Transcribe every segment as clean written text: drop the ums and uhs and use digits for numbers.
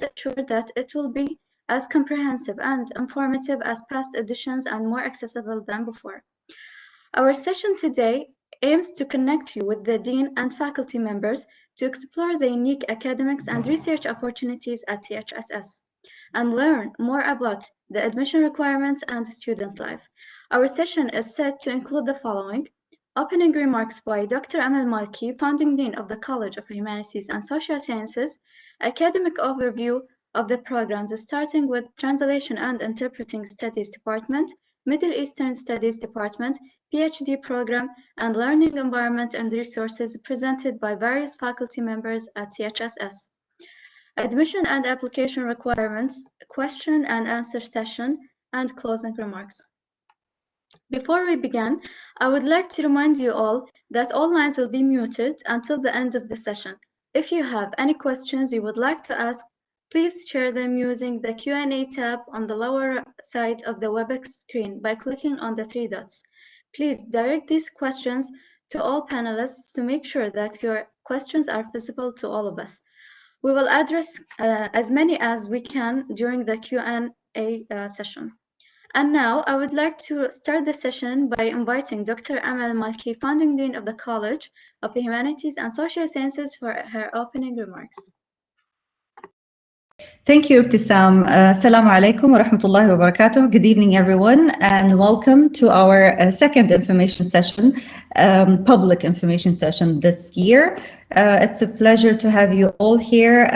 assured that it will be as comprehensive and informative as past editions and more accessible than before. Our session today aims to connect you with the Dean and faculty members to explore the unique academics and research opportunities at CHSS and learn more about the admission requirements and student life. Our session is set to include the following: opening remarks by Dr. Amal Malki, Founding Dean of the College of Humanities and Social Sciences, academic overview of the programs starting with Translation and Interpreting Studies Department, Middle Eastern Studies Department, PhD program, and learning environment and resources presented by various faculty members at CHSS. Admission and application requirements, question and answer session, and closing remarks. Before we begin, I would like to remind you all that all lines will be muted until the end of the session. If you have any questions you would like to ask, please share them using the Q&A tab on the lower side of the WebEx screen by clicking on the three dots. Please direct these questions to all panelists to make sure that your questions are visible to all of us. We will address as many as we can during the Q&A session. And now I would like to start the session by inviting Dr. Amal Malki, Founding Dean of the College of Humanities and Social Sciences, for her opening remarks. Thank you, Ibtisam. Assalamu alaikum wa rahmatullahi wa barakatuh. Good evening, everyone, and welcome to our second information session, public information session this year. It's a pleasure to have you all here.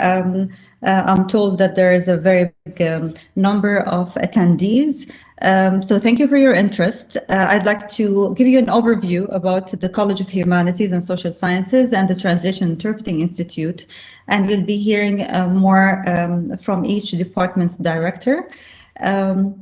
I'm told that there is a very big number of attendees. So thank you for your interest. I'd like to give you an overview about the College of Humanities and Social Sciences and the Translation Interpreting Institute, and you'll be hearing more from each department's director. Who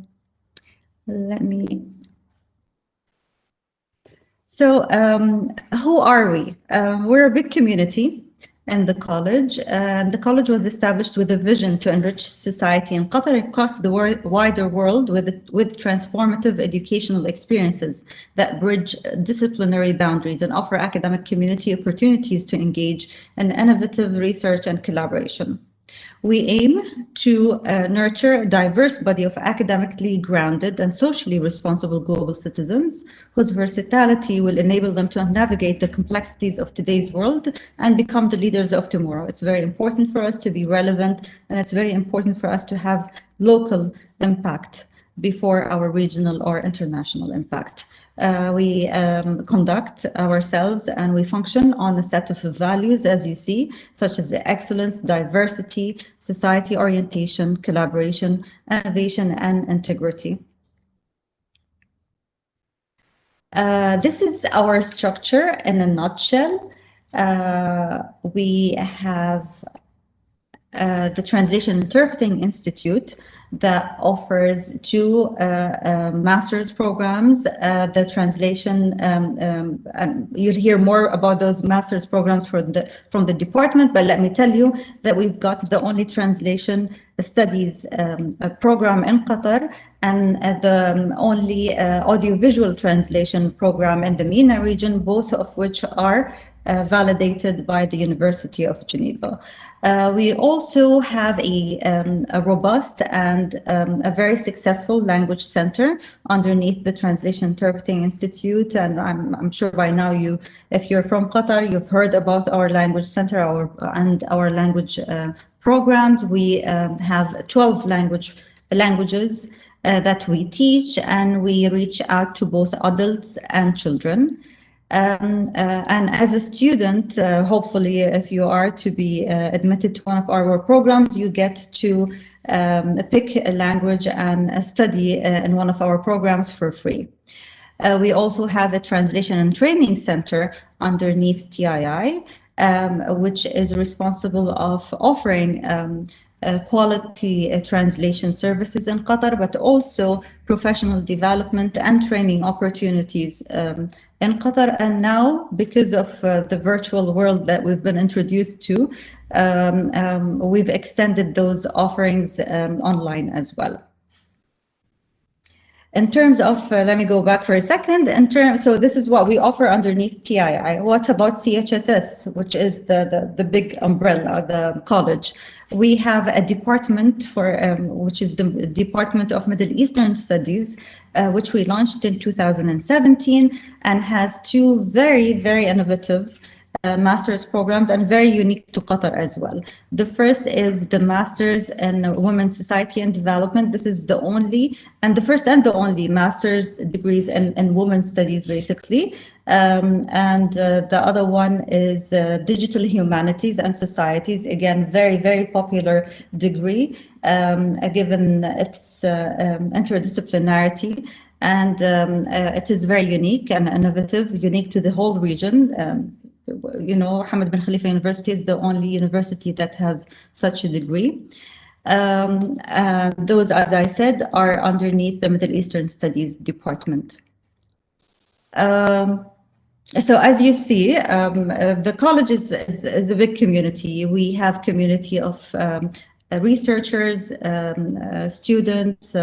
are we? We're a big community in the college. The college was established with a vision to enrich society in Qatar across the wider world with transformative educational experiences that bridge disciplinary boundaries and offer academic community opportunities to engage in innovative research and collaboration. We aim to nurture a diverse body of academically grounded and socially responsible global citizens whose versatility will enable them to navigate the complexities of today's world and become the leaders of tomorrow. It's very important for us to be relevant, and it's very important for us to have local impact before our regional or international impact. We conduct ourselves and we function on a set of values, as you see, such as excellence, diversity, society orientation, collaboration, innovation, and integrity. This is our structure in a nutshell. We have the Translation Interpreting Institute that offers two master's programs. The translation, and you'll hear more about those master's programs from the department, but let me tell you that we've got the only translation studies program in Qatar and the only audiovisual translation program in the MENA region, both of which are validated by the University of Geneva. We also have a robust and a very successful language center underneath the Translation Interpreting Institute. And I'm sure by now if you're from Qatar, you've heard about our language center and our language programs. We have 12 languages that we teach, and we reach out to both adults and children. And as a student, hopefully, if you are to be admitted to one of our programs, you get to pick a language and study in one of our programs for free. We also have a translation and training center underneath TII, which is responsible of offering quality translation services in Qatar, but also professional development and training opportunities in Qatar. And now, because of the virtual world that we've been introduced to, we've extended those offerings online as well. In terms of, let me go back for a second. So this is what we offer underneath TII. What about CHSS, which is the big umbrella, the college? We have a department which is the Department of Middle Eastern Studies, which we launched in 2017 and has two very, very innovative master's programs and very unique to Qatar as well. The first is the Master's in Women's Society and Development. This is the only and the first and the only master's degrees in women's studies, basically. The other one is Digital Humanities and Societies. Again, very, very popular degree, given its interdisciplinarity. And it is very unique and innovative, unique to the whole region. You know, Hamad bin Khalifa University is the only university that has such a degree. Those, as I said, are underneath the Middle Eastern Studies Department. So as you see, the college is a big community. We have community of researchers, students,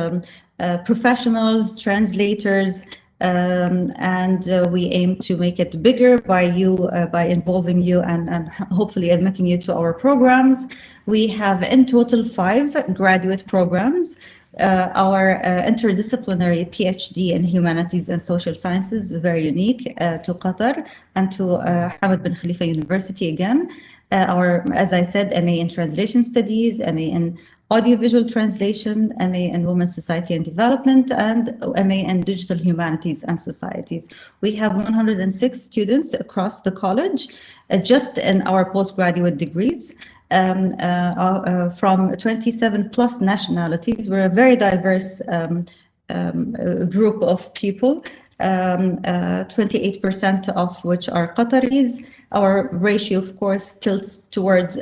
professionals, translators, and we aim to make it bigger by involving you and hopefully admitting you to our programs. We have in total 5 graduate programs. Our interdisciplinary PhD in Humanities and Social Sciences, very unique to Qatar and to Hamad bin Khalifa University again. As I said, MA in Translation Studies, MA in Audiovisual Translation, MA in Women's Society and Development, and MA in Digital Humanities and Societies. We have 106 students across the college, just in our postgraduate degrees. From 27 plus nationalities. We're a very diverse group of people, 28% of which are Qataris. Our ratio, of course, tilts towards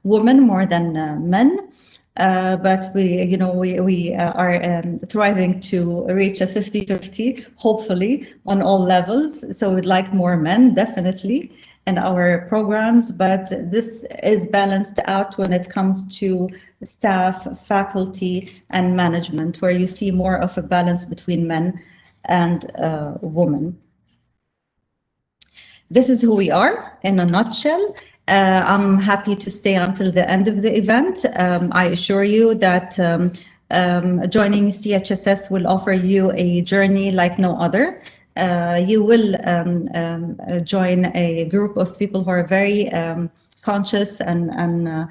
women more than men. But we are thriving to reach a 50-50, hopefully, on all levels. So we'd like more men, definitely, in our programs, but this is balanced out when it comes to staff, faculty, and management, where you see more of a balance between men and women. This is who we are in a nutshell. I'm happy to stay until the end of the event. I assure you that joining CHSS will offer you a journey like no other. You will join a group of people who are very conscious and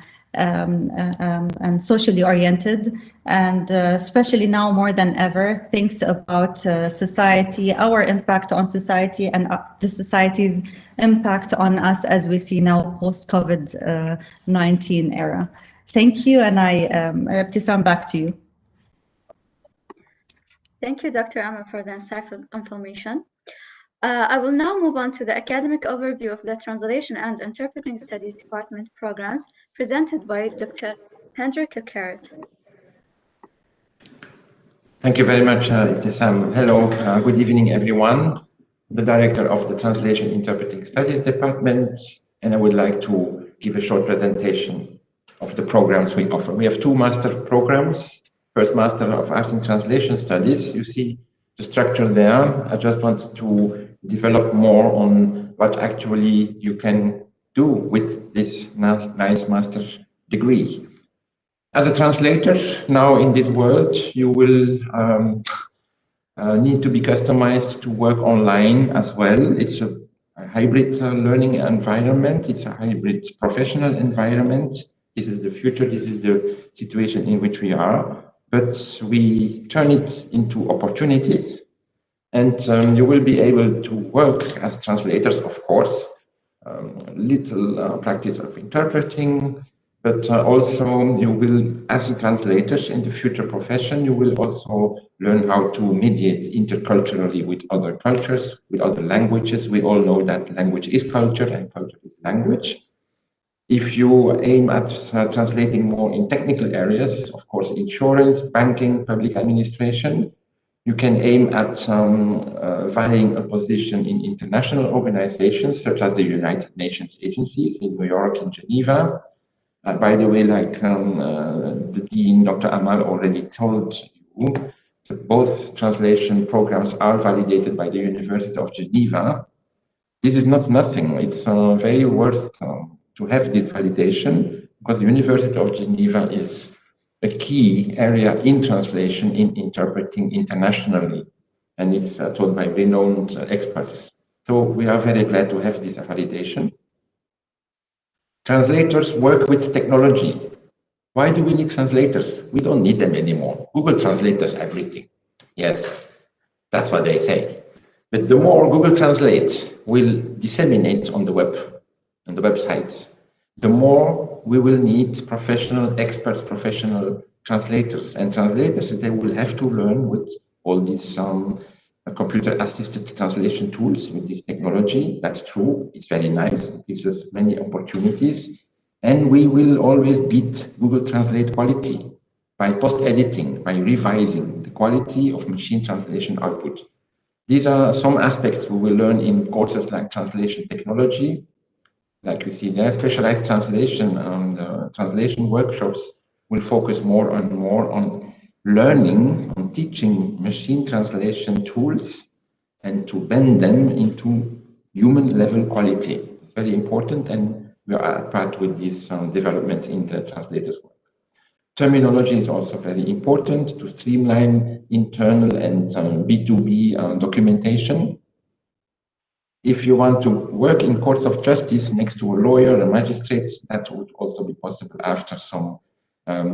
socially oriented, and especially now more than ever, thinks about society, our impact on society, and the society's impact on us as we see now post-COVID-19 era. Thank you, and Ibtisam, back to you. Thank you, Dr. Amr, for the insightful information. I will now move on to the academic overview of the Translation and Interpreting Studies Department programs presented by Dr. Hendrik Karat. Thank you very much, Ibtisam. Hello, good evening, everyone. The Director of the Translation Interpreting Studies Department, and I would like to give a short presentation of the programs we offer. We have 2 master programs. First, Master of Arts in Translation Studies. You see the structure there. I just want to develop more on what actually you can do with this nice master degree. As a translator, now in this world, you will need to be customized to work online as well. It's a hybrid learning environment. It's a hybrid professional environment. This is the future. This is the situation in which we are. But we turn it into opportunities, and you will be able to work as translators, of course, little practice of interpreting, but also you will, as a translator in the future profession, you will also learn how to mediate interculturally with other cultures, with other languages. We all know that language is culture and culture is language. If you aim at translating more in technical areas, of course, insurance, banking, public administration, you can aim at vying a position in international organizations such as the United Nations Agency in New York and Geneva. By the way, like the Dean, Dr. Amal, already told you, both translation programs are validated by the University of Geneva. This is not nothing. It's very worth to have this validation, because the University of Geneva is a key area in translation, in interpreting internationally, and it's taught by renowned experts. So we are very glad to have this validation. Translators work with technology. Why do we need translators? We don't need them anymore. Google Translate does everything. Yes, that's what they say. But the more Google Translate will disseminate on the web, on the websites, the more we will need professional experts, professional translators. And translators, they will have to learn with all these computer-assisted translation tools, with this technology. That's true. It's very nice. It gives us many opportunities. And we will always beat Google Translate quality by post-editing, by revising the quality of machine translation output. These are some aspects we will learn in courses like translation technology. Like you see there, specialized translation translation workshops will focus more and more on learning, on teaching machine translation tools and to bend them into human level quality. It's very important, and we are part with these developments in the translators work. Terminology is also very important to streamline internal and B2B documentation. If you want to work in courts of justice next to a lawyer, a magistrate, that would also be possible after some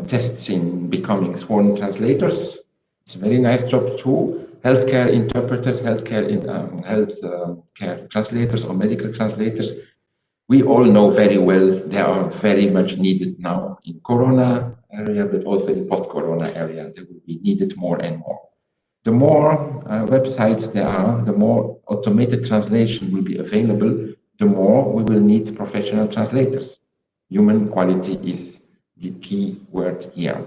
tests in becoming sworn translators. It's a very nice job too. Healthcare interpreters, healthcare translators or medical translators. We all know very well they are very much needed now in Corona area, but also in post-Corona area. They will be needed more and more. The more websites there are, the more automated translation will be available, the more we will need professional translators. Human quality is the key word here.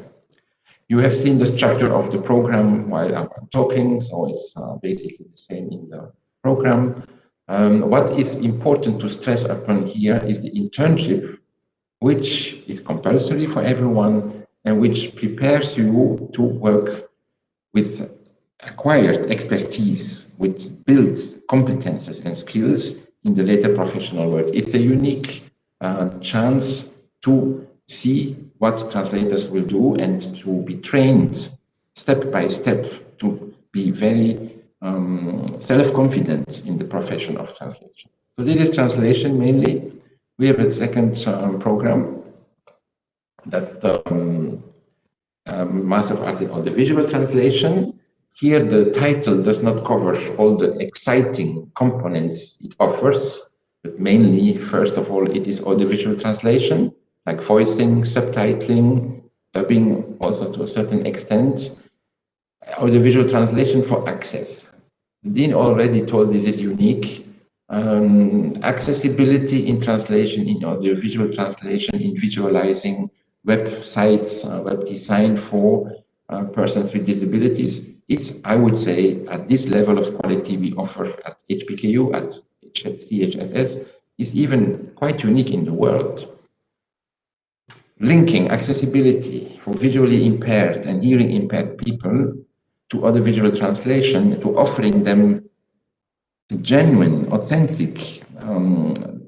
You have seen the structure of the program while I'm talking, so it's basically the same in the program. What is important to stress upon here is the internship, which is compulsory for everyone and which prepares you to work with acquired expertise, which builds competences and skills in the later professional world. It's a unique chance to see what translators will do and to be trained step by step to be very self-confident in the profession of translation. So this is translation mainly. We have a second program. That's the Master of Arts in Audiovisual Translation. Here, the title does not cover all the exciting components it offers, but mainly, first of all, it is audiovisual translation, like voicing, subtitling, dubbing, also to a certain extent. Audiovisual translation for access. Dean already told this is unique. Accessibility in translation, in audiovisual translation, in visualizing websites, web design for persons with disabilities. It's, I would say, at this level of quality we offer at HPKU, at CHSS, is even quite unique in the world. Linking accessibility for visually impaired and hearing impaired people to audiovisual translation, to offering them a genuine, authentic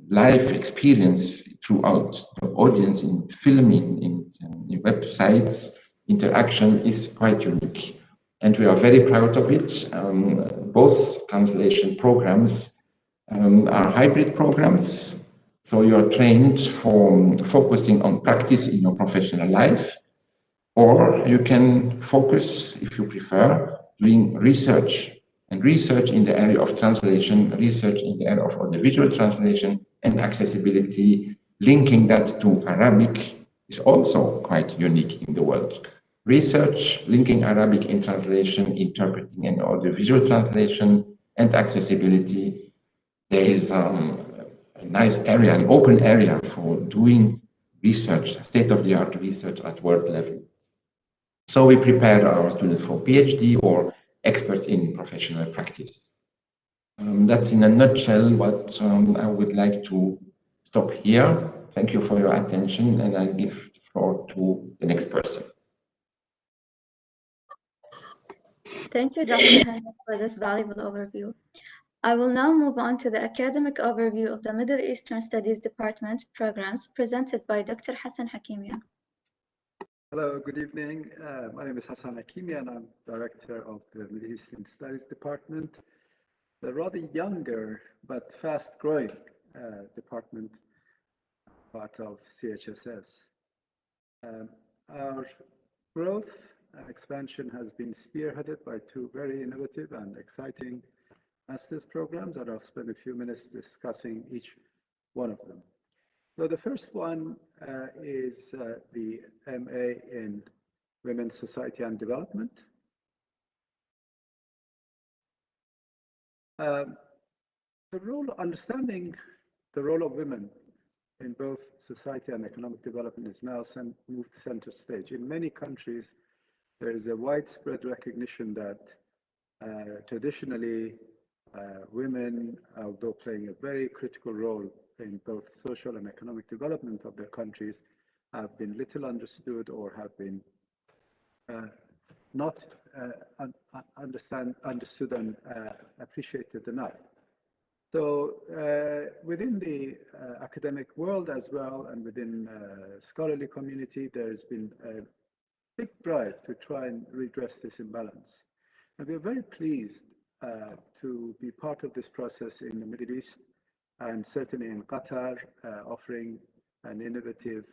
live experience throughout the audience in filming, in websites, interaction is quite unique. And we are very proud of it. Both translation programs are hybrid programs. So you are trained for focusing on practice in your professional life, or you can focus, if you prefer, doing research. And research in the area of translation, research in the area of audiovisual translation and accessibility, linking that to Arabic is also quite unique in the world. Research, linking Arabic in translation, interpreting and audiovisual translation, and accessibility. There is a nice area, an open area for doing research, state-of-the-art research at world level. So we prepare our students for PhD or expert in professional practice. That's in a nutshell what I would like to stop here. Thank you for your attention, and I give the floor to the next person. Thank you, Dr. Henry, for this valuable overview. I will now move on to the academic overview of the Middle Eastern Studies Department programs presented by Dr. Hassan Hakimian. Hello, good evening. My name is Hassan Hakimi, and I'm Director of the Middle Eastern Studies Department, the rather younger but fast-growing department part of CHSS. Our growth and expansion has been spearheaded by two very innovative and exciting master's programs, and I'll spend a few minutes discussing each one of them. So the first one is the MA in Women's Society and Development. Understanding the role of women in both society and economic development is now moved center stage. In many countries, there is a widespread recognition that traditionally women, although playing a very critical role in both social and economic development of their countries, have been little understood or have been not understood and appreciated enough. So within the academic world as well, and within scholarly community, there has been a big drive to try and redress this imbalance. And we're very pleased to be part of this process in the Middle East, and certainly in Qatar, offering an innovative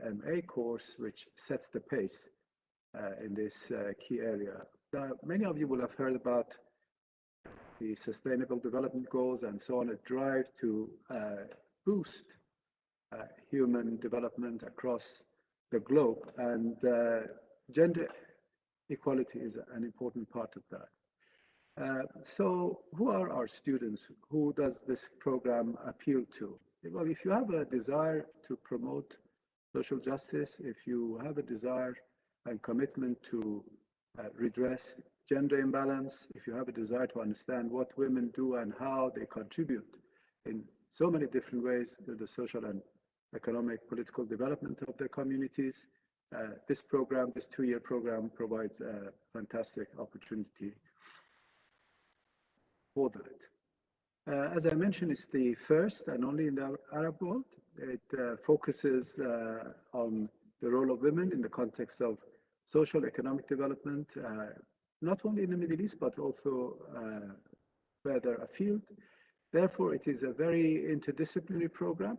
MA course which sets the pace in this key area. Now, many of you will have heard about the Sustainable Development Goals and so on, a drive to boost human development across the globe, and gender equality is an important part of that. So who are our students? Who does this program appeal to? Well, if you have a desire to promote social justice, if you have a desire and commitment to redress gender imbalance, if you have a desire to understand what women do and how they contribute in so many different ways to the social and economic, political development of their communities, this program, this two-year program, provides a fantastic opportunity for that. As I mentioned, it's the first and only in the Arab world. It focuses on the role of women in the context of social economic development, not only in the Middle East, but also further afield. Therefore, it is a very interdisciplinary program,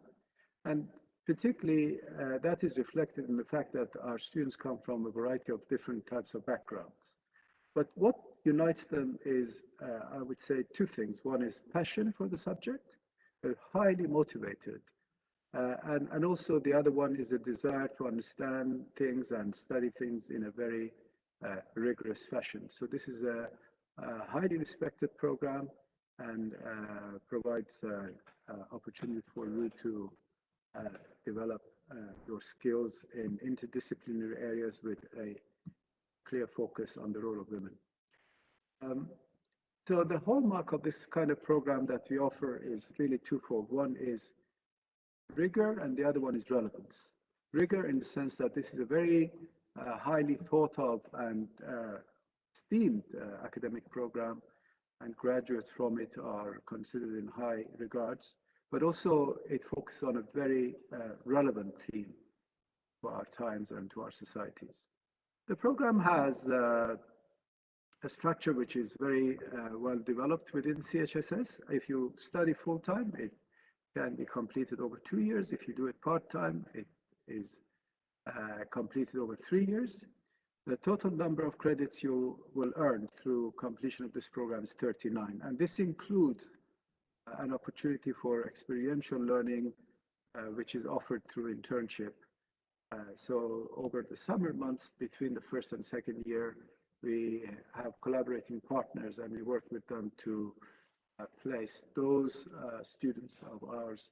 and particularly that is reflected in the fact that our students come from a variety of different types of backgrounds. But what unites them is, I would say, two things. One is passion for the subject, they're highly motivated. And also the other one is a desire to understand things and study things in a very rigorous fashion. So this is a highly respected program, and provides opportunity for you to develop your skills in interdisciplinary areas with a clear focus on the role of women. So the hallmark of this kind of program that we offer is really twofold. One is rigor, and the other one is relevance. Rigor in the sense that this is a very highly thought of and esteemed academic program, and graduates from it are considered in high regards, but also it focuses on a very relevant theme to our times and to our societies. The program has a structure which is very well developed within CHSS. If you study full-time, it can be completed over 2 years. If you do it part-time, it is completed over 3 years. The total number of credits you will earn through completion of this program is 39, and this includes an opportunity for experiential learning, which is offered through internship. So over the summer months between the first and second year, we have collaborating partners, and we work with them to place those students of ours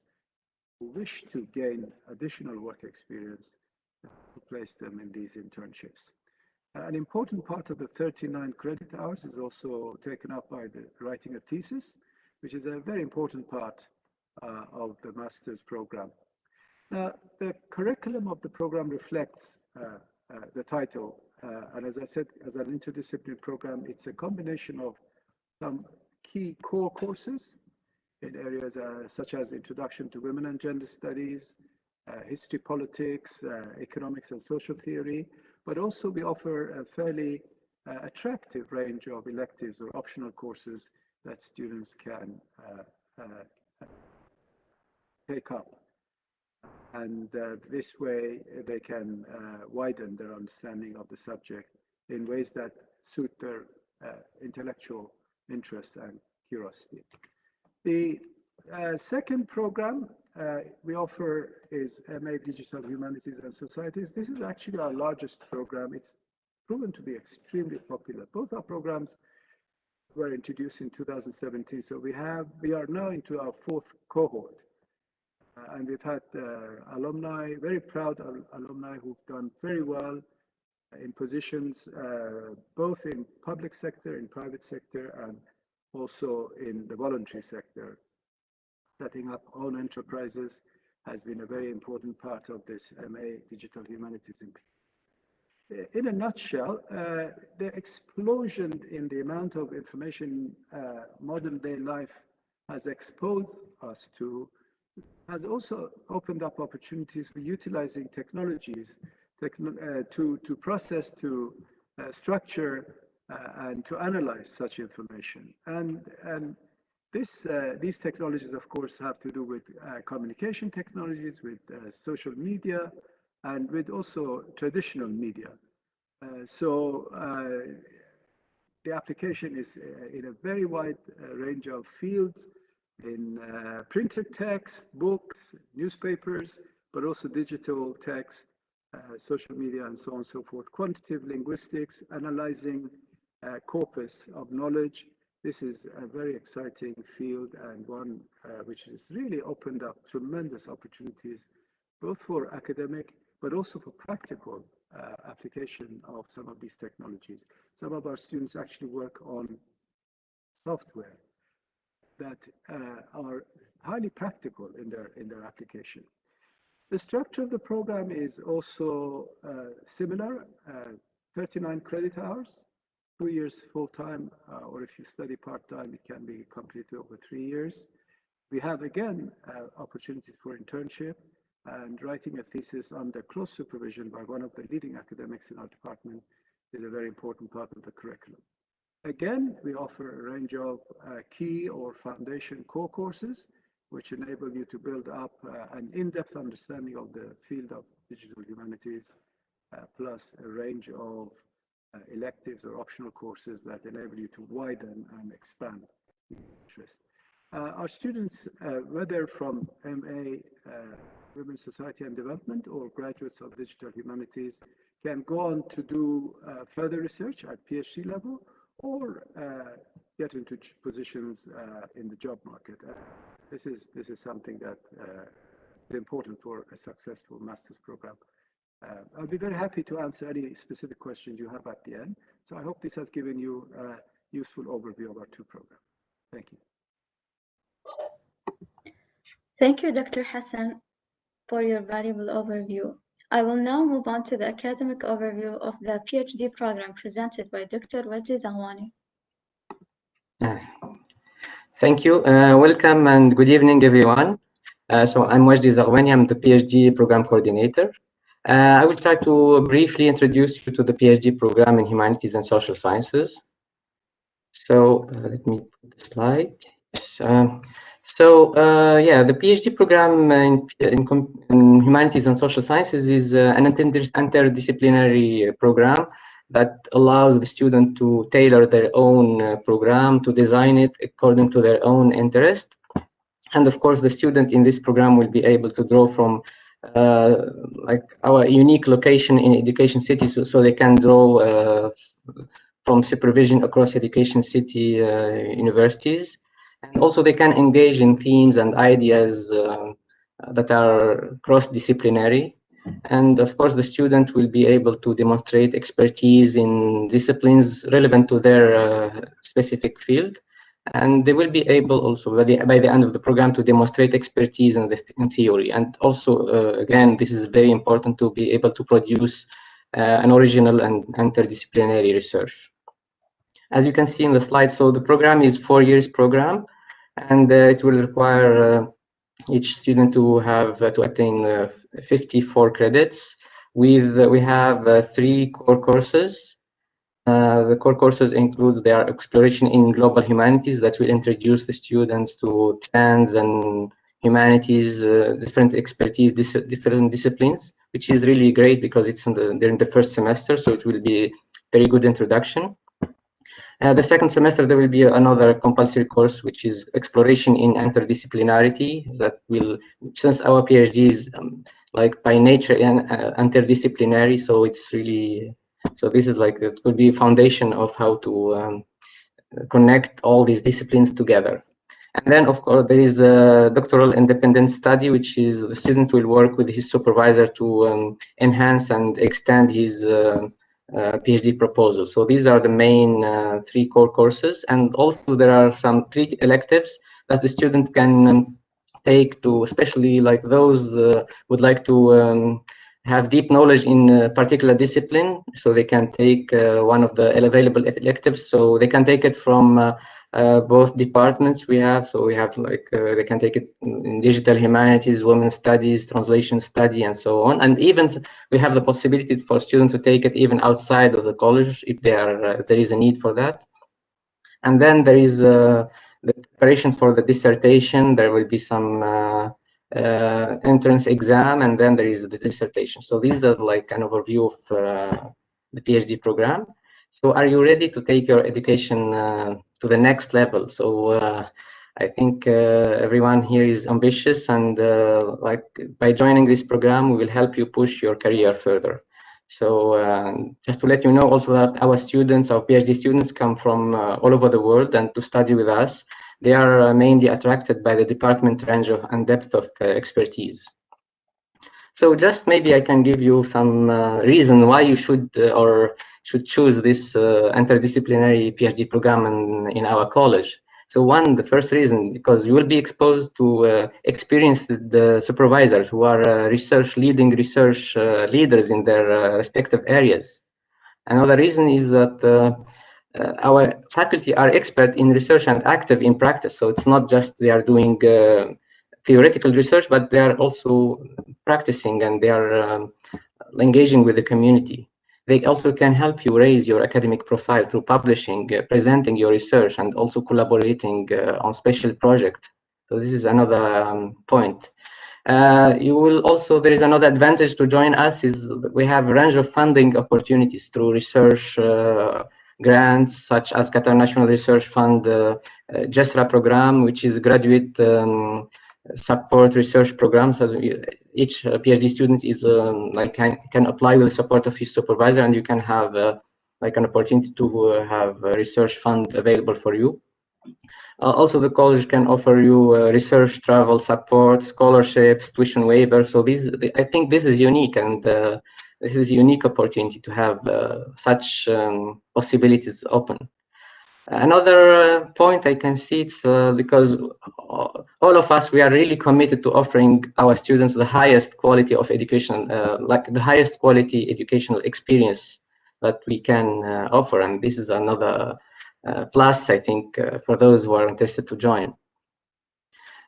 who wish to gain additional work experience, to place them in these internships. An important part of the 39 credit hours is also taken up by the writing a thesis, which is a very important part of the master's program. Now, the curriculum of the program reflects the title, and as I said, as an interdisciplinary program, it's a combination of some key core courses in areas such as Introduction to Women and Gender Studies, History, Politics, Economics and Social Theory, but also we offer a fairly attractive range of electives or optional courses that students can take up. And this way they can widen their understanding of the subject in ways that suit their intellectual interests and curiosity. The second program we offer is MA Digital Humanities and Societies. This is actually our largest program. It's proven to be extremely popular. Both our programs were introduced in 2017, so we are now into our fourth cohort. And we've had alumni, very proud alumni who've done very well in positions both in public sector, in private sector, and also in the voluntary sector. Setting up own enterprises has been a very important part of this MA Digital Humanities. In a nutshell, the explosion in the amount of information modern day life has exposed us to has also opened up opportunities for utilizing technologies to process, to structure, and to analyze such information. And these technologies, of course, have to do with communication technologies, with social media, and with also traditional media. So the application is in a very wide range of fields, in printed text, books, newspapers, but also digital text, social media, and so on and so forth. Quantitative linguistics, analyzing corpus of knowledge. This is a very exciting field and one which has really opened up tremendous opportunities, both for academic, but also for practical application of some of these technologies. Some of our students actually work on software that are highly practical in their application. The structure of the program is also similar, 39 credit hours, 2 years full-time, or if you study part-time, it can be completed over 3 years. We have, again, opportunities for internship, and writing a thesis under close supervision by one of the leading academics in our department is a very important part of the curriculum. Again, we offer a range of key or foundation core courses, which enable you to build up an in-depth understanding of the field of digital humanities, plus a range of electives or optional courses that enable you to widen and expand interest. Our students, whether from MA Women's Society and Development or graduates of digital humanities, can go on to do further research at PhD level or get into positions in the job market. This is something that is important for a successful master's program. I'll be very happy to answer any specific questions you have at the end. So I hope this has given you a useful overview of our two programs. Thank you. Thank you, Dr. Hassan, for your valuable overview. I will now move on to the academic overview of the PhD program presented by Dr. Wajdi Zawani. Thank you. Welcome and good evening, everyone. So I'm Wajdi Zawani. I'm the PhD program coordinator. I will try to briefly introduce you to the PhD program in Humanities and Social Sciences. So let me put the slide. Yeah, the PhD program in Humanities and Social Sciences is an interdisciplinary program that allows the student to tailor their own program, to design it according to their own interest. And of course, the student in this program will be able to draw from like our unique location in Education City, so they can draw from supervision across Education City universities. And also they can engage in themes and ideas that are cross-disciplinary. And of course, the student will be able to demonstrate expertise in disciplines relevant to their specific field. And they will be able also, by the end of the program, to demonstrate expertise in theory. And also, again, this is very important to be able to produce an original and interdisciplinary research. As you can see in the slide, so the program is 4 years program, and it will require each student to have to attain 54 credits. We have 3 core courses. The core courses include their exploration in global humanities that will introduce the students to trends and humanities, different expertise, different disciplines, which is really great because it's during the first semester, so it will be very good introduction. The second semester, there will be another compulsory course, which is exploration in interdisciplinarity. That will, since our PhD is like by nature interdisciplinary, so it's really, so this is like, it could be a foundation of how to connect all these disciplines together. And then, of course, there is a doctoral independent study, which is the student will work with his supervisor to enhance and extend his PhD proposal. So these are the main 3 core courses, and also there are some 3 electives that the student can take to, especially like those would like to have deep knowledge in a particular discipline, so they can take one of the available electives. So they can take it from both departments we have. So we have like they can take it in digital humanities, women's studies, translation study, and so on. And even we have the possibility for students to take it even outside of the college if there is a need for that. And then there is the preparation for the dissertation. There will be some entrance exam, and then there is the dissertation. So these are like an overview of the PhD program. So are you ready to take your education to the next level? So I think everyone here is ambitious, and like by joining this program, we will help you push your career further. So just to let you know also that our students, our PhD students, come from all over the world, and to study with us, they are mainly attracted by the department range and depth of expertise. So just maybe I can give you some reason why you should should choose this interdisciplinary PhD program in our college. So the first reason, because you will be exposed to experienced supervisors who are leading research leaders in their respective areas. Another reason is that our faculty are expert in research and active in practice. So it's not just they are doing theoretical research, but they are also practicing, and they are engaging with the community. They also can help you raise your academic profile through publishing, presenting your research, and also collaborating on special projects. So this is another point. You will also, there is another advantage to join us, is we have a range of funding opportunities through research grants, such as Qatar National Research Fund JESRA program, which is graduate support research program. So each PhD student is like can apply with the support of his supervisor, and you can have like an opportunity to have a research fund available for you. Also, the college can offer you research travel support, scholarships, tuition waiver. So I think this is unique, and this is a unique opportunity to have such possibilities open. Another point I can see, it's because all of us, we are really committed to offering our students the highest quality of education, like the highest quality educational experience that we can offer. And this is another plus, I think, for those who are interested to join.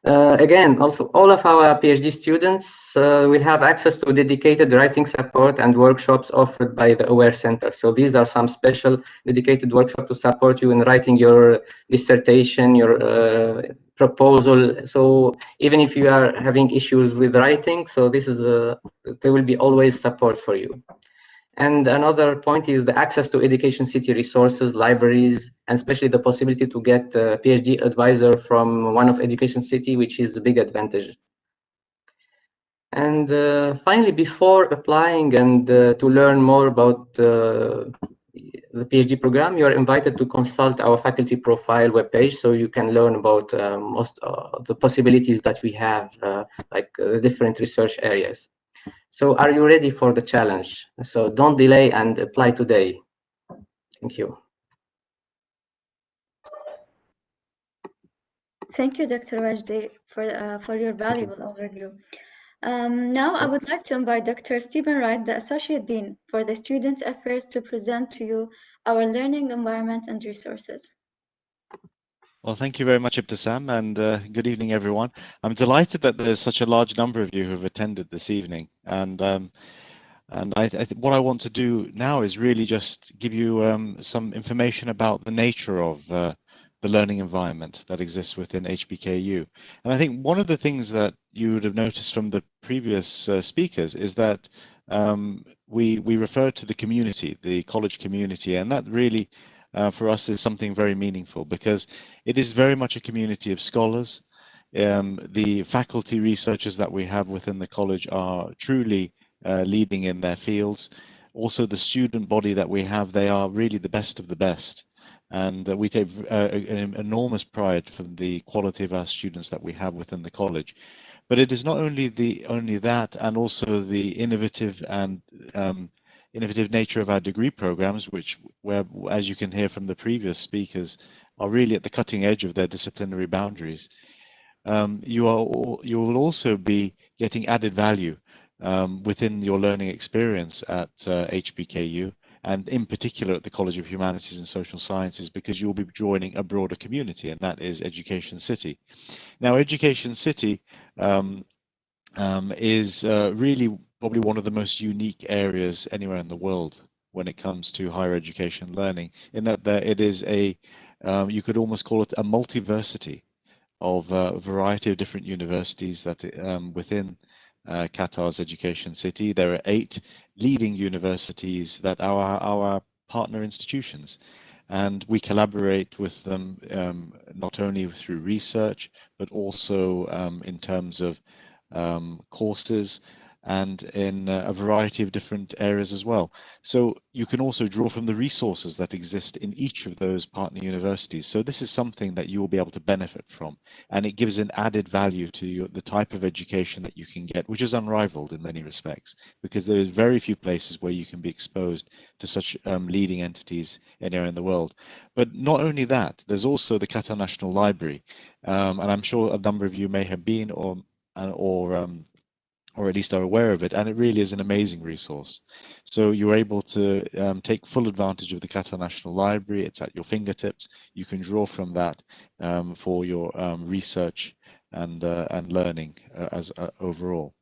Again, also, all of our PhD students will have access to dedicated writing support and workshops offered by the AWARE Center. So these are some special dedicated workshops to support you in writing your dissertation, your proposal. So even if you are having issues with writing, so this is there will be always support for you. And another point is the access to Education City resources, libraries, and especially the possibility to get a PhD advisor from one of Education City, which is a big advantage. And finally, before applying and to learn more about the PhD program, you are invited to consult our faculty profile webpage, so you can learn about most of the possibilities that we have, like different research areas. So are you ready for the challenge? So don't delay and apply today. Thank you. Thank you, Dr. Wajdi, for your valuable overview. Now I would like to invite Dr. Stephen Wright, the Associate Dean for the Student Affairs, to present to you our learning environment and resources. Well, thank you very much, Ibtisam, and good evening, everyone. I'm delighted that there's such a large number of you who have attended this evening. And what I want to do now is really just give you some information about the nature of the learning environment that exists within HBKU. And I think one of the things that you would have noticed from the previous speakers is that we refer to the community, the college community, and that really for us is something very meaningful because it is very much a community of scholars. The faculty researchers that we have within the college are truly leading in their fields. Also, the student body that we have, they are really the best of the best. And we take an enormous pride from the quality of our students that we have within the college. But it is not only that, and also the innovative nature of our degree programs, where, as you can hear from the previous speakers, are really at the cutting edge of their disciplinary boundaries. You will also be getting added value within your learning experience at HBKU, and in particular at the College of Humanities and Social Sciences, because you'll be joining a broader community, and that is Education City. Now, Education City is really probably one of the most unique areas anywhere in the world when it comes to higher education learning, in that it is you could almost call it a multiversity of a variety of different universities that within Qatar's Education City. There are 8 leading universities that are our partner institutions, and we collaborate with them not only through research, but also in terms of courses and in a variety of different areas as well. So you can also draw from the resources that exist in each of those partner universities. So this is something that you will be able to benefit from, and it gives an added value to the type of education that you can get, which is unrivaled in many respects, because there is very few places where you can be exposed to such leading entities anywhere in the world. But not only that, there's also the Qatar National Library, and I'm sure a number of you may have been or at least are aware of it, and it really is an amazing resource. So you're able to take full advantage of the Qatar National Library. It's at your fingertips. You can draw from that for your research and learning as overall.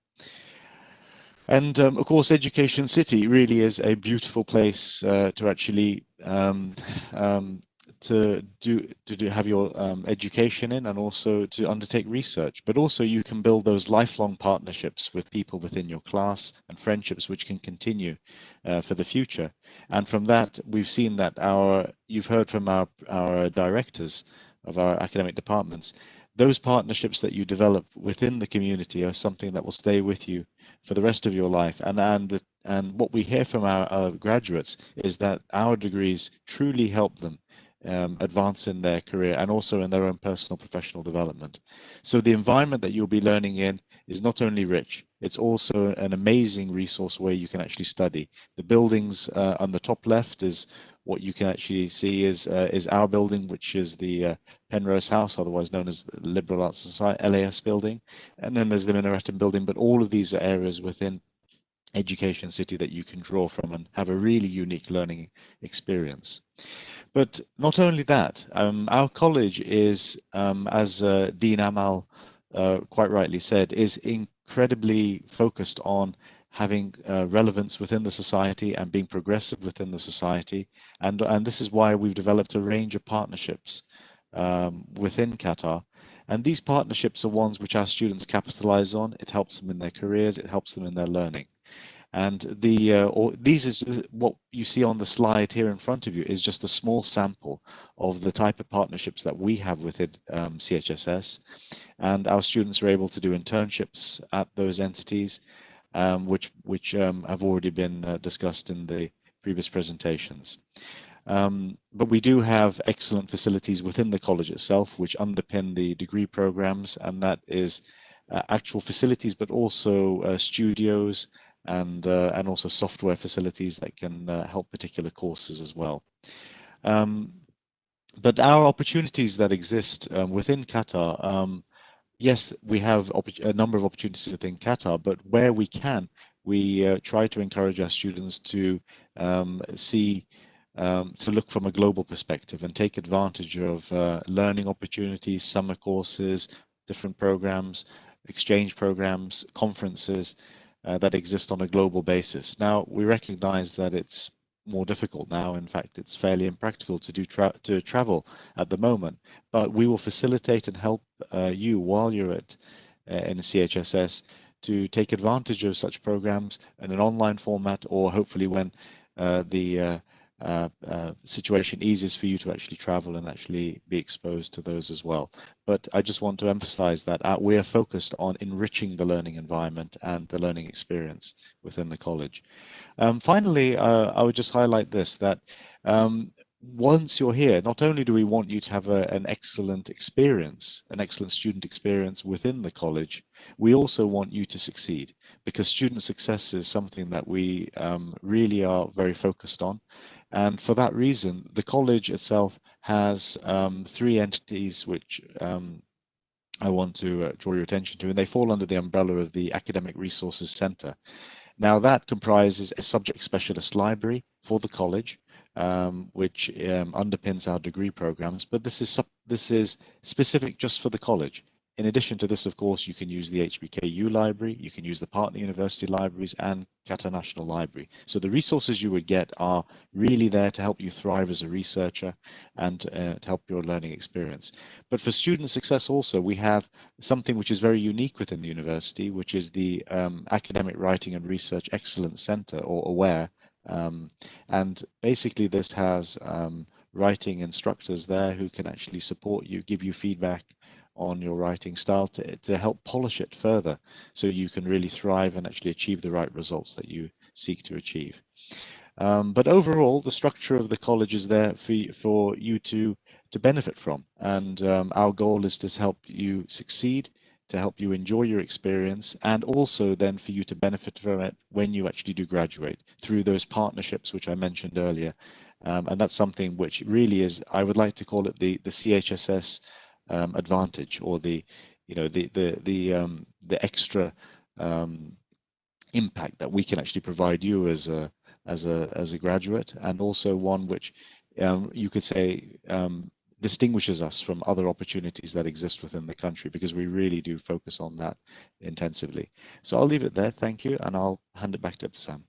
And of course, Education City really is a beautiful place to actually have your education in, and also to undertake research. But also you can build those lifelong partnerships with people within your class, and friendships which can continue for the future. And from that, we've seen that you've heard from our directors of our academic departments, those partnerships that you develop within the community are something that will stay with you for the rest of your life. And what we hear from our graduates is that our degrees truly help them advance in their career and also in their own personal professional development. So the environment that you'll be learning in is not only rich, it's also an amazing resource where you can actually study. The buildings on the top left is what you can actually see is our building, which is the Penrose House, otherwise known as the Liberal Arts Society, LAS building. And then there's the Minaretin building, but all of these are areas within Education City that you can draw from and have a really unique learning experience. But not only that, our college is, as Dean Amal quite rightly said, is incredibly focused on having relevance within the society and being progressive within the society. And this is why we've developed a range of partnerships within Qatar. And these partnerships are ones which our students capitalize on. It helps them in their careers, it helps them in their learning. And these is what you see on the slide here in front of you is just a small sample of the type of partnerships that we have within CHSS. And our students are able to do internships at those entities, which have already been discussed in the previous presentations. But we do have excellent facilities within the college itself, which underpin the degree programs, and that is actual facilities, but also studios, and also software facilities that can help particular courses as well. But our opportunities that exist within Qatar yes, we have a number of opportunities within Qatar, but where we can, we try to encourage our students to see, to look from a global perspective and take advantage of learning opportunities, summer courses, different programs, exchange programs, conferences that exist on a global basis. Now, we recognize that it's more difficult now. In fact, it's fairly impractical to travel at the moment, but we will facilitate and help you while you're at in CHSS to take advantage of such programs in an online format, or hopefully when the situation eases for you to actually travel and actually be exposed to those as well. But I just want to emphasize that we are focused on enriching the learning environment and the learning experience within the college. Finally, I would just highlight this, that once you're here, not only do we want you to have an excellent experience, an excellent student experience within the college, we also want you to succeed, because student success is something that we really are very focused on. And for that reason, the college itself has 3 entities which I want to draw your attention to, and they fall under the umbrella of the Academic Resources Center. Now, that comprises a subject specialist library for the college, which underpins our degree programs, but this is specific just for the college. In addition to this, of course, you can use the HBKU library, you can use the partner university libraries and Qatar National Library. So the resources you would get are really there to help you thrive as a researcher and to help your learning experience. But for student success also, we have something which is very unique within the university, which is the Academic Writing and Research Excellence Center, or AWARE. And basically this has writing instructors there who can actually support you, give you feedback on your writing style to help polish it further, so you can really thrive and actually achieve the right results that you seek to achieve. But overall, the structure of the college is there for you to benefit from, and our goal is to help you succeed, to help you enjoy your experience, and also then for you to benefit from it when you actually do graduate through those partnerships which I mentioned earlier. And that's something which really is, I would like to call it the CHSS advantage, or the extra impact that we can actually provide you as a graduate, and also one which you could say distinguishes us from other opportunities that exist within the country, because we really do focus on that intensively. So I'll leave it there. Thank you, and I'll hand it back to Sam.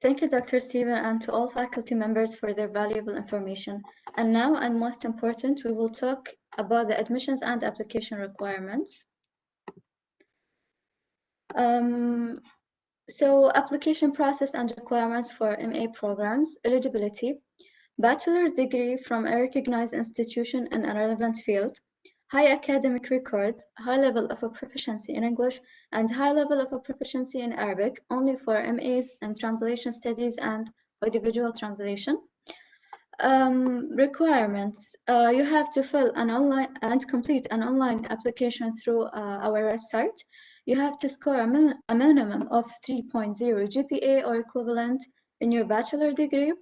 Thank you, Dr. Stephen, and to all faculty members for their valuable information. And now, and most important, we will talk about the admissions and application requirements. So application process and requirements for MA programs: eligibility, bachelor's degree from a recognized institution in a relevant field, high academic records, high level of a proficiency in English, and high level of a proficiency in Arabic, only for MAs in translation studies and audiovisual translation. Requirements: you have to fill an online and complete an online application through our website. You have to score a minimum of 3.0 GPA or equivalent in your bachelor degree.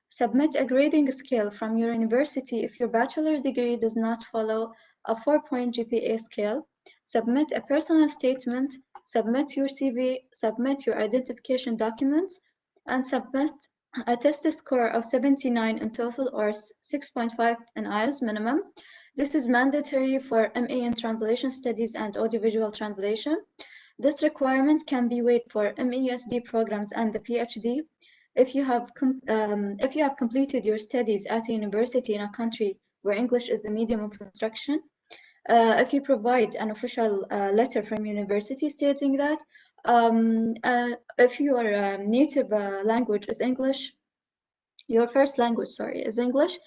Submit a grading scale from your university if your bachelor degree does not follow a 4-point GPA scale. Submit a personal statement, submit your CV, submit your identification documents, and submit a test score of 79 in TOEFL or 6.5 in IELTS minimum. This is mandatory for MA in Translation Studies and Audiovisual Translation. This requirement can be waived for MASD programs and the PhD. If you have completed your studies at a university in a country where English is the medium of instruction, if you provide an official letter from university stating that, if your native language is English, your first language, is English,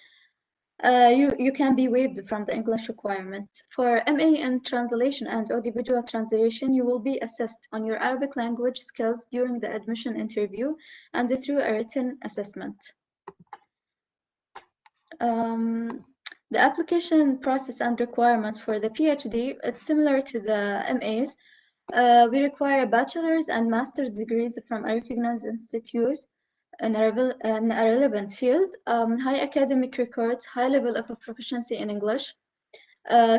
you can be waived from the English requirement. For MA in Translation and Audiovisual Translation, you will be assessed on your Arabic language skills during the admission interview and through a written assessment. The application process and requirements for the PhD, it's similar to the MAs. We require bachelor's and master's degrees from a recognized institute. in a relevant field, high academic records, high level of proficiency in English,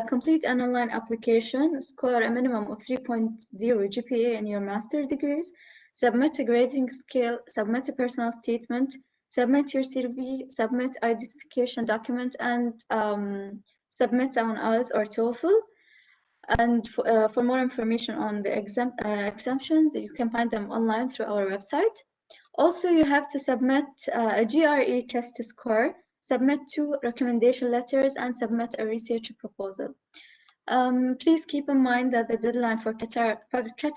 complete an online application, score a minimum of 3.0 GPA in your master's degrees, submit a grading scale, submit a personal statement, submit your CV, submit identification document, and submit on IELTS or TOEFL. And for more information on the exemptions, you can find them online through our website. Also, you have to submit a GRE test score, submit 2 recommendation letters, and submit a research proposal. Please keep in mind that the deadline for Qatar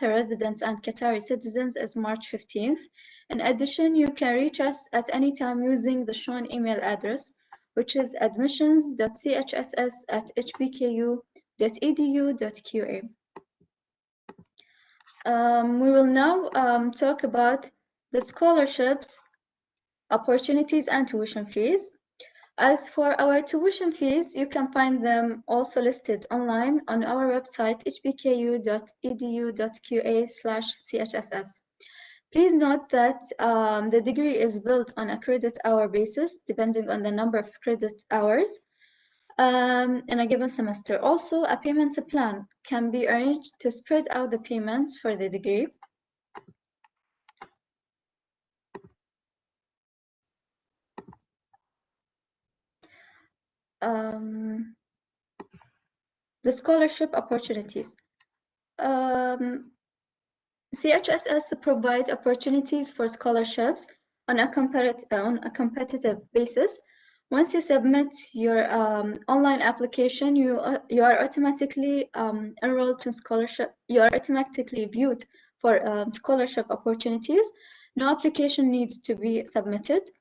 residents and Qatari citizens is March 15th. In addition, you can reach us at any time using the shown email address, which is admissions.chss@hbku.edu.qa. We will now talk about the scholarships, opportunities, and tuition fees. As for our tuition fees, you can find them also listed online on our website hbku.edu.qa/chss. Please note that the degree is built on a credit hour basis, depending on the number of credit hours in a given semester. Also, a payment plan can be arranged to spread out the payments for the degree. The scholarship opportunities. CHSS provide opportunities for scholarships on a competitive basis. Once you submit your online application, you are automatically enrolled to scholarship. You are automatically viewed for scholarship opportunities. No application needs to be submitted.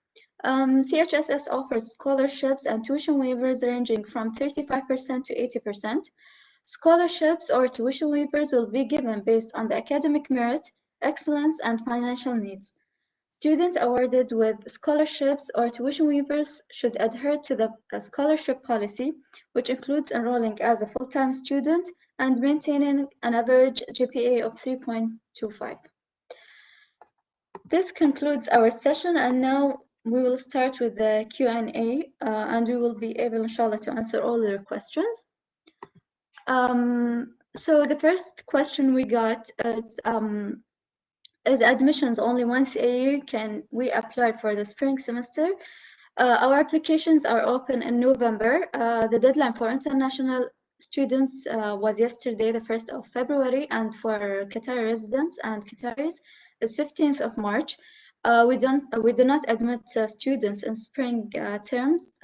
CHSS offers scholarships and tuition waivers ranging from 35% to 80%. Scholarships or tuition waivers will be given based on the academic merit, excellence, and financial needs. Students awarded with scholarships or tuition waivers should adhere to the scholarship policy, which includes enrolling as a full-time student and maintaining an average GPA of 3.25. This concludes our session, and now we will start with the Q&A, and we will be able, inshallah, to answer all your questions. So the first question we got is admissions only once a year? Can we apply for the spring semester? Our applications are open in November. The deadline for international students was yesterday, the 1st of February, and for Qatar residents and Qataris is 15th of March. We do not admit students in spring terms.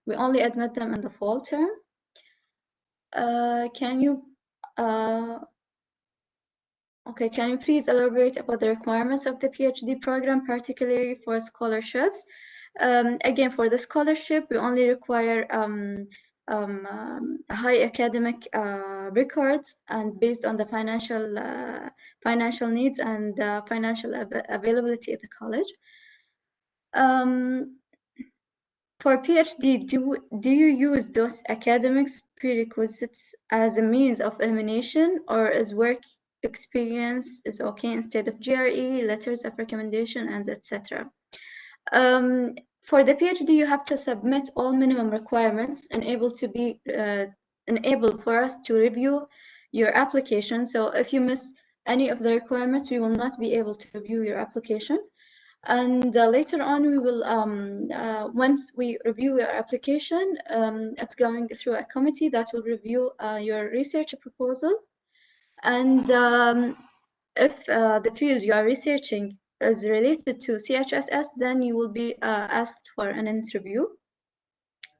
We only admit them in the fall term. Can you please elaborate about the requirements of the PhD program, particularly for scholarships? Again, for the scholarship, we only require high academic records and based on the financial needs and financial availability at the college. For PhD, do you use those academics prerequisites as a means of elimination, or is work experience is okay instead of GRE, letters of recommendation, and etc.? For the PhD, you have to submit all minimum requirements and able for us to review your application. So if you miss any of the requirements, we will not be able to review your application. And later on, we will, once we review your application, it's going through a committee that will review your research proposal. And if the field you are researching is related to CHSS, then you will be asked for an interview.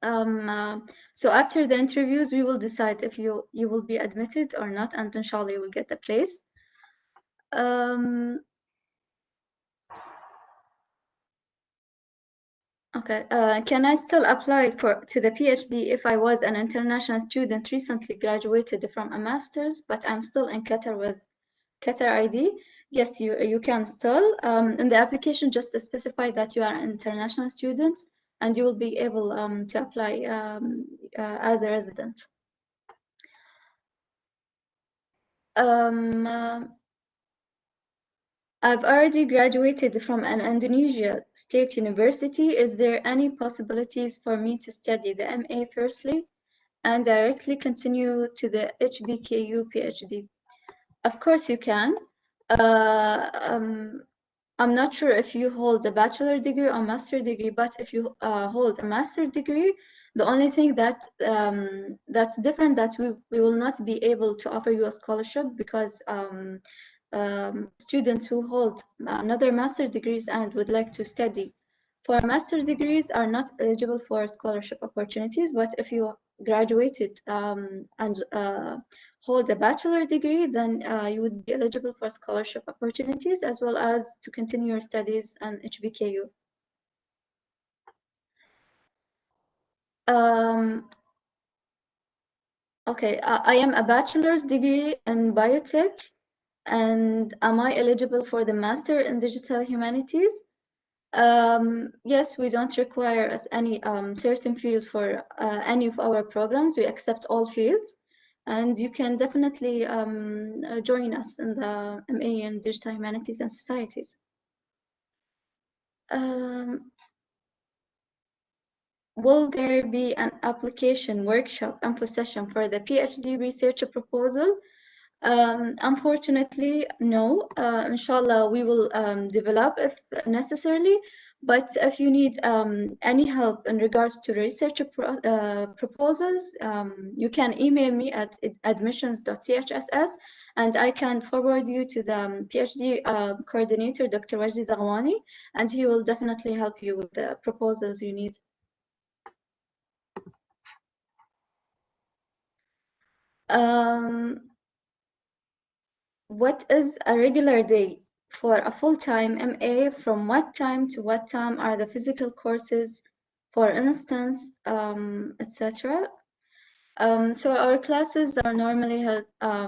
So after the interviews, we will decide if you will be admitted or not, and inshallah you will get the place. Okay, can I still apply to the PhD if I was an international student recently graduated from a master's, but I'm still in Qatar with Qatar ID? Yes, you can still. In the application, just specify that you are an international student, and you will be able to apply as a resident. I've already graduated from an Indonesia state university. Is there any possibilities for me to study the MA firstly and directly continue to the HBKU PhD? Of course you can. I'm not sure if you hold a bachelor degree or master degree, but if you hold a master degree, the only thing that that's different that we will not be able to offer you a scholarship because students who hold another master degrees and would like to study for master degrees are not eligible for scholarship opportunities. But if you graduated and hold a bachelor degree, then you would be eligible for scholarship opportunities as well as to continue your studies on HBKU. Okay, I am a bachelor's degree in biotech, and am I eligible for the master in digital humanities? Yes, we don't require as any certain field for any of our programs. We accept all fields, and you can definitely join us in the MA in Digital Humanities and Societies. Will there be an application workshop info session for the PhD research proposal? Unfortunately, no. Inshallah, we will develop if necessarily. But if you need any help in regards to research proposals, you can email me at admissions.chss, and I can forward you to the PhD coordinator, Dr. Wajdi Zaghwani, and he will definitely help you with the proposals you need. What is a regular day for a full-time MA? From what time to what time are the physical courses, for instance, etc.? So our classes are normally held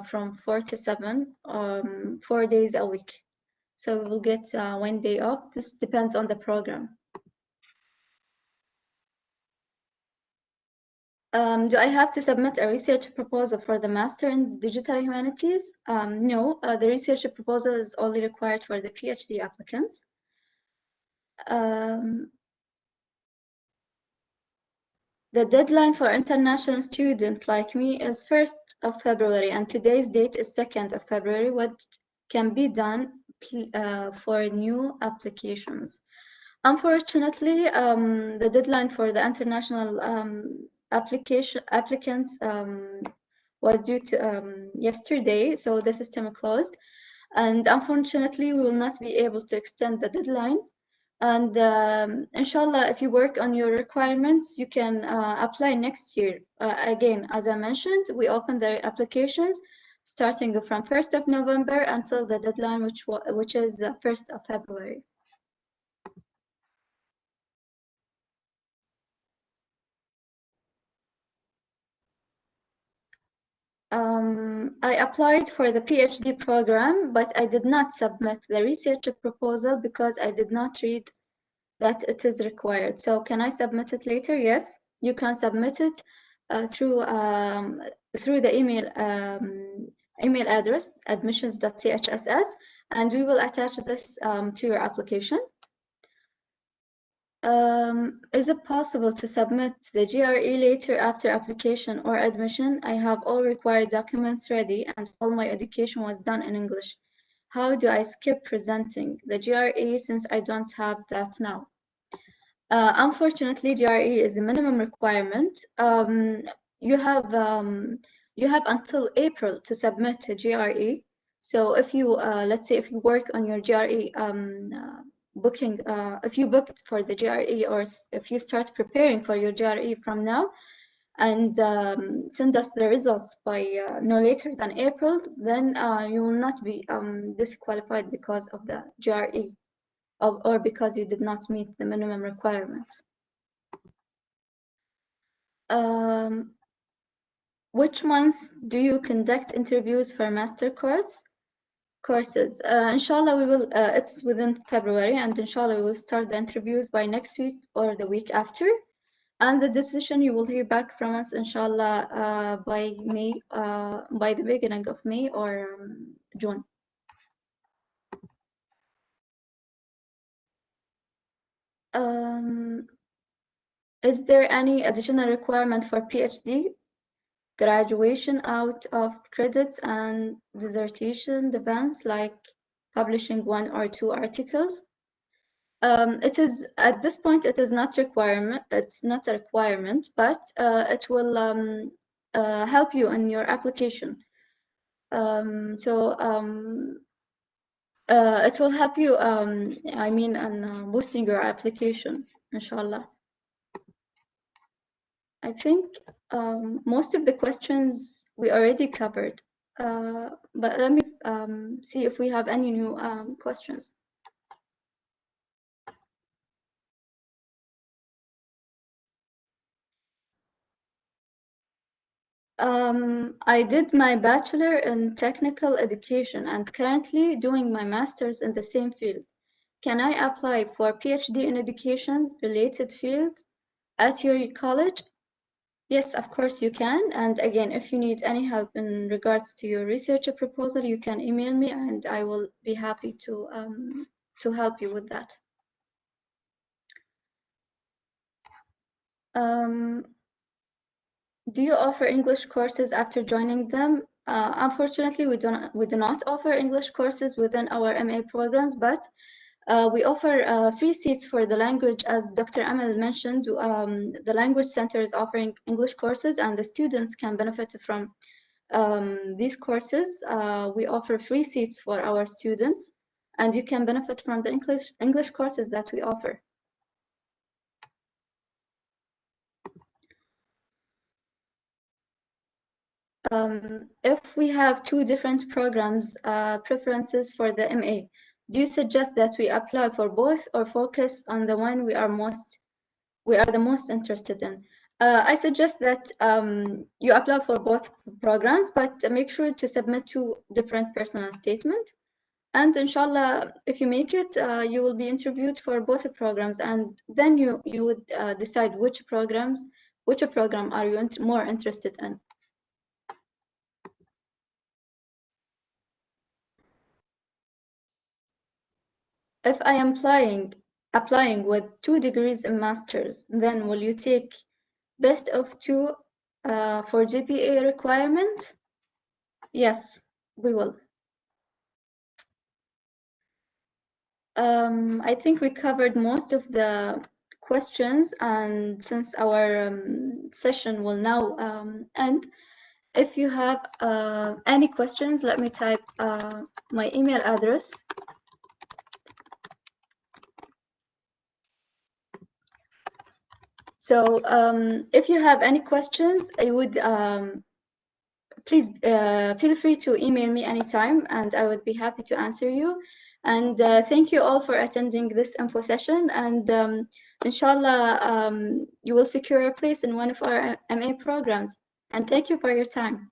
from 4 to 7, 4 days a week. So we'll get 1 day off. This depends on the program. Do I have to submit a research proposal for the Master in Digital Humanities? No, the research proposal is only required for the PhD applicants. The deadline for international student like me is 1st of February, and today's date is 2nd of February. What can be done for new applications? Unfortunately, the deadline for the international applicants was due to yesterday, so the system closed. And unfortunately, we will not be able to extend the deadline. And inshallah, if you work on your requirements, you can apply next year. Again, as I mentioned, we open the applications starting from 1st of November until the deadline, which is 1st of February. I applied for the PhD program, but I did not submit the research proposal because I did not read that it is required. So can I submit it later? Yes, you can submit it through the email address admissions.chss, and we will attach this to your application. Is it possible to submit the GRE later after application or admission? I have all required documents ready and all my education was done in English. How do I skip presenting the GRE since I don't have that now? Unfortunately, GRE is the minimum requirement. You have until April to submit a GRE. So if you, let's say, if you work on your GRE booking, if you booked for the GRE, or if you start preparing for your GRE from now, and send us the results by no later than April, then you will not be disqualified because of the GRE, or because you did not meet the minimum requirements. Which month do you conduct interviews for master courses? Inshallah, we will. It's within February, and inshallah, we will start the interviews by next week or the week after. And the decision you will hear back from us, inshallah, by May, by the beginning of May or June. Is there any additional requirement for PhD? Graduation out of credits and dissertation defense, like publishing 1 or 2 articles? It is at this point. It is not requirement. It's not a requirement, but it will help you in your application. It will help you. I mean, in boosting your application, inshallah. I think most of the questions we already covered, but let me see if we have any new questions. I did my bachelor in technical education and currently doing my master's in the same field. Can I apply for PhD in education related field at your college? Yes, of course you can. And again, if you need any help in regards to your research proposal, you can email me and I will be happy to help you with that. Do you offer English courses after joining them? Unfortunately, we do not offer English courses within our MA programs, but we offer free seats for the language. As Dr. Amal mentioned, the Language Center is offering English courses and the students can benefit from these courses. We offer free seats for our students and you can benefit from the English courses that we offer. If we have 2 different programs preferences for the MA, do you suggest that we apply for both or focus on the one we are the most interested in? I suggest that you apply for both programs, but make sure to submit 2 different personal statements. And inshallah, if you make it, you will be interviewed for both programs, and then you would decide which program are you more interested in. If I am applying with 2 degrees in masters, then will you take best of 2 for GPA requirement? Yes, we will. I think we covered most of the questions, and since our session will now end, if you have any questions, let me type my email address. So if you have any questions, I would please feel free to email me anytime and I would be happy to answer you. And thank you all for attending this info session, and inshallah you will secure a place in one of our MA programs. And thank you for your time.